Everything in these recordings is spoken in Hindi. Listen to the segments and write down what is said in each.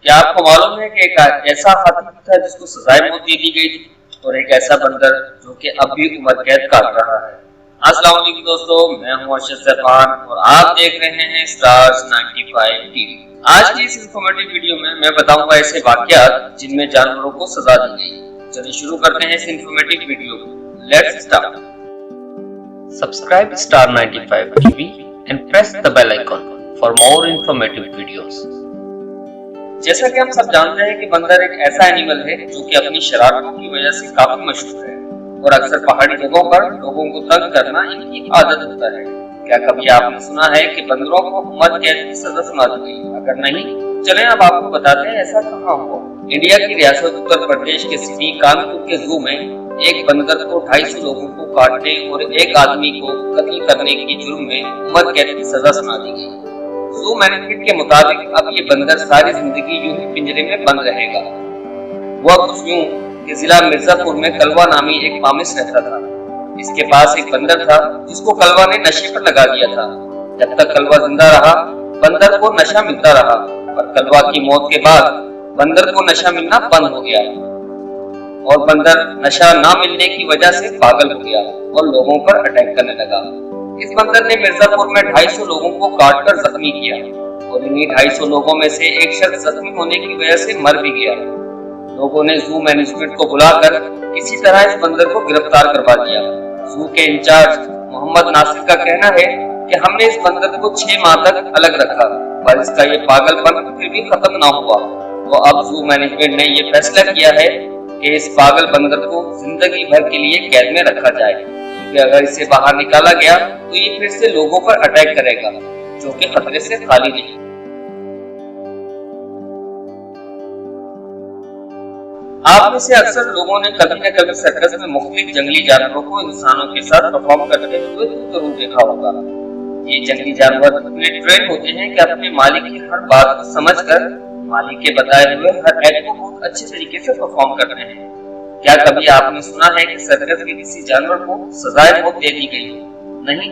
क्या आपको मालूम है कि एक ऐसा हाथी भी था जिसको सजाए मौत दे दी गई थी, और एक ऐसा बंदर जो कि अब भी उम्र कैद काट रहा है। अस्सलाम वालेकुम दोस्तों, मैं हूं अरशद ज़फ़ार और आप देख रहे हैं स्टार्स 95 टीवी। आज की इस इंफॉर्मेटिव वीडियो में मैं बताऊंगा ऐसे वाकयात जिनमें जानवरों को सजा दी गई। चलिए शुरू करते हैं इस इंफॉर्मेटिव वीडियो को। Let's start. Subscribe star 95 TV and press the bell icon for more informative videos। जैसा कि हम सब जानते हैं कि बंदर एक ऐसा एनिमल है जो कि अपनी शरारतों की वजह से काफी मशहूर है और अक्सर पहाड़ी जगहों पर लोगों को तंग करना इनकी आदत होता है। क्या कभी आपने सुना है कि बंदरों को उम्र कैद की सजा सुना दी गई? अगर नहीं, चलें अब आपको बताते हैं ऐसा कहाँ हुआ। इंडिया की रियासत उत्तर प्रदेश के सिटी कानपुर के जू में एक बंदर को 250 लोगों को काटने और एक आदमी को कत्ल करने की जुर्म में उम्र कैद की सजा सुना दी गई। जू मैनेजमेंट के मुताबिक अब ये बंदर सारी जिंदगी यूं ही पिंजरे में बंद रहेगा। वह कुछ यूं कि जिला मिर्जापुर में कलवा नामी एक पामिस रहता था। इसके पास एक बंदर था जिसको कलवा ने नशे पर लगा दिया था। जब तक कलवा जिंदा रहा, बंदर को नशा मिलता रहा, पर कलवा की मौत के बाद बंदर को नशा मिलना बंद हो गया और बंदर नशा ना मिलने की वजह से पागल हो गया और लोगों पर अटैक करने लगा। इस बंदर ने मिर्जापुर में 250 लोगों को काटकर जख्मी किया और इन्हीं 250 लोगों में से एक शख्स जख्मी होने की वजह से मर भी गया। लोगों ने जू मैनेजमेंट को बुलाकर किसी तरह इस बंदर को गिरफ्तार करवा दिया। जू के इंचार्ज मोहम्मद नासिर का कहना है कि हमने इस बंदर को 6 माह तक अलग रखा, पर इसका ये पागलपन फिर भी खत्म ना हुआ। तो अब जू मैनेजमेंट ने ये फैसला किया है कि इस पागल बंदर को जिंदगी भर के लिए कैद में रखा जाए, क्योंकि अगर इसे बाहर निकाला गया तो ये फिर से लोगों पर अटैक करेगा, जो कि खतरे से खाली नहीं। आप में से अक्सर लोगों ने कभी न कभी सर्कस में मुख्तलिफ जंगली जानवरों को इंसानों के साथ परफॉर्म करते हुए जरूर देखा होगा। ये जंगली जानवर इतने ट्रेन होते हैं कि अपने मालिक की हर बात को समझकर मालिक के बताए हुए हर एक्ट को बहुत अच्छे तरीके से परफॉर्म करते हैं। क्या कभी आपने सुना है कि सर्कस के किसी जानवर को सजाए मौत दे दी गई? नहीं,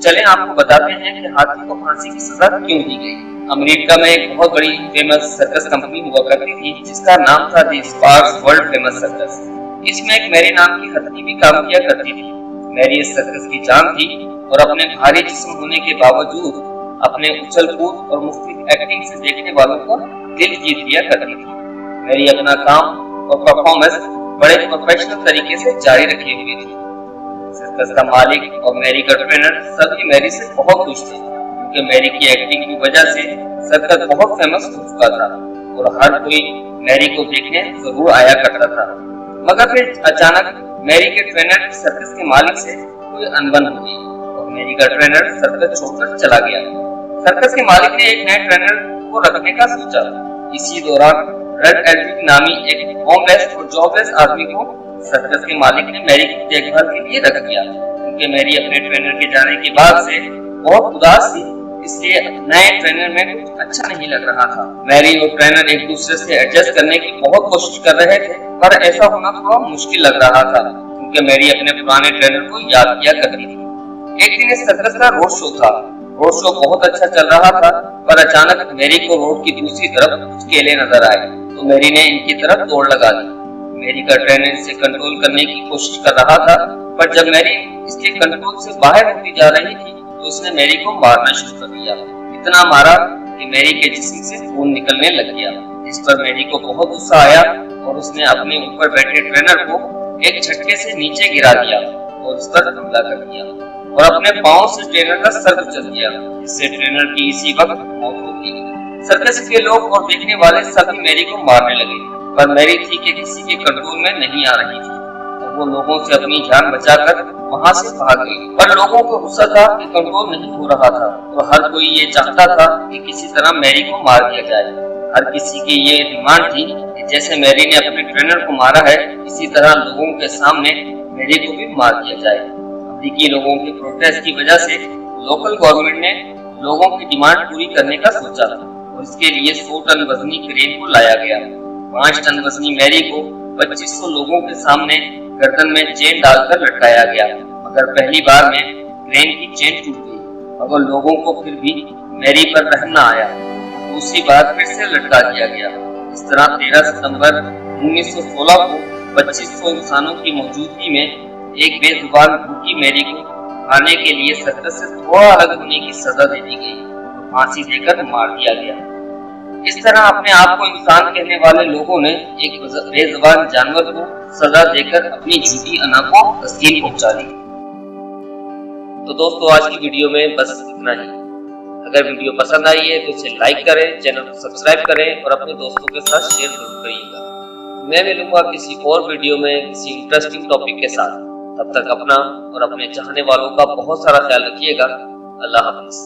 चलें आपको बताते हैं कि हाथी को फांसी की सजा क्यों दी गई। अमेरिका में एक बहुत बड़ी फेमस सर्कस कंपनी हुआ करती थी जिसका नाम था दी स्पार्क्स वर्ल्ड फेमस सर्कस। इसमें एक मैरी नाम की हथनी भी काम किया करती थी। मैरी इस सर्कस की जान थी और अपने भारी जिस्म होने के बावजूद अपने उछल कूद और मुख्तलिफ एक्टिंग से देखने वालों को दिल जीत लिया करती थी। मैरी अपना काम और परफॉर्मेंस बड़े प्रोफेशनल तरीके से जारी रखे हुए थी। सर्कस का मालिक और मैरी का ट्रेनर सभी मैरी से बहुत खुश थे, क्योंकि मैरी की एक्टिंग की वजह से सर्कस बहुत फेमस हो चुका था और हर कोई मैरी को देखने जरूर आया करता था। मगर फिर अचानक मैरी के ट्रेनर की सर्कस के मालिक से कोई अनबन हो गई और मैरी का ट्रेनर सर्कस छोड़कर चला गया। सर्कस के मालिक ने एक नए ट्रेनर को रखने का सोचा। इसी दौरान रेड एल्ड्रिच नामी एक होमलेस और जॉबलेस आदमी को सर्कस के मालिक ने मैरी की देखभाल के लिए रख दिया, क्योंकि मैरी अपने ट्रेनर के जाने के बाद से बहुत उदास थी, इसलिए नए ट्रेनर में कुछ अच्छा नहीं लग रहा था। मैरी और ट्रेनर एक दूसरे से एडजस्ट करने की बहुत कोशिश कर रहे थे, पर ऐसा होना थोड़ा मुश्किल लग रहा था, क्योंकि मैरी अपने पुराने ट्रेनर को याद किया करती थी। एक दिन इस सर्कस का रोड शो था। रोड शो बहुत अच्छा चल रहा था, पर अचानक मैरी को रोड की दूसरी तरफ कुछ केले नजर आए, तो मैरी ने इनकी तरफ दौड़ लगा दी। मैरी का ट्रेनर इसे कंट्रोल करने की कोशिश कर रहा था, पर जब मैरी इसके कंट्रोल से बाहर होती जा रही थी तो उसने मैरी को मारना शुरू कर दिया। इतना मारा कि मैरी के जिस्म से खून निकलने लग गया। इस पर मैरी को बहुत गुस्सा आया और उसने अपने ऊपर बैठे ट्रेनर को एक झटके से नीचे गिरा दिया और उस पर हमला कर दिया और अपने पांव से ट्रेनर का सर कुचल दिया, जिससे ट्रेनर की इसी वक्त मौत हो गई। सर्कस के लोग और देखने वाले सभी मैरी को मारने लगे, पर मैरी थी कि किसी के कंट्रोल में नहीं आ रही थी और वो लोगों से अपनी जान बचाकर वहां से भाग गई। पर लोगों को गुस्सा था कि कंट्रोल नहीं हो रहा था और हर कोई ये चाहता था कि किसी तरह मैरी को मार दिया जाए। हर किसी की ये डिमांड थी कि जैसे मैरी ने अपने ट्रेनर को मारा है, इसी तरह लोगों के सामने मैरी को भी मार दिया जाए। अमेरिकी लोगों के प्रोटेस्ट की वजह से लोकल गवर्नमेंट ने लोगों की डिमांड पूरी करने का सोचा और इसके लिए 100 टन वजनी क्रेन को लाया गया। 5 टन वजनी मैरी को 2500 लोगों के सामने गर्दन में चेन डालकर लटकाया गया, मगर पहली बार में क्रेन की चेन टूट गई, मगर लोगों को फिर भी मैरी पर रहम न आया। दूसरी बार फिर से लटका दिया गया इस तरह 13 सितंबर 1916 को 2500 इंसानों की मौजूदगी में एक बेजुबान भूखी मैरी को खाने के लिए सर्कस से थोड़ा अलग होने की सजा दे दी गई, फांसी देकर मार दिया गया। इस तरह अपने आप को इंसान कहने वाले लोगों ने एक बेजुबान जानवर को सजा देकर अपनी झूठी अना को तस्कीन पहुंचा दी। तो दोस्तों, आज की वीडियो में बस इतना ही। अगर वीडियो पसंद आई है तो इसे लाइक करें, चैनल को सब्सक्राइब करें और अपने दोस्तों के साथ शेयर जरूर करिएगा। मैं मिलूंगा किसी और वीडियो में किसी इंटरेस्टिंग टॉपिक के साथ। तब तक अपना और अपने चाहने वालों का बहुत सारा ख्याल रखिएगा। अल्लाह हाफिज।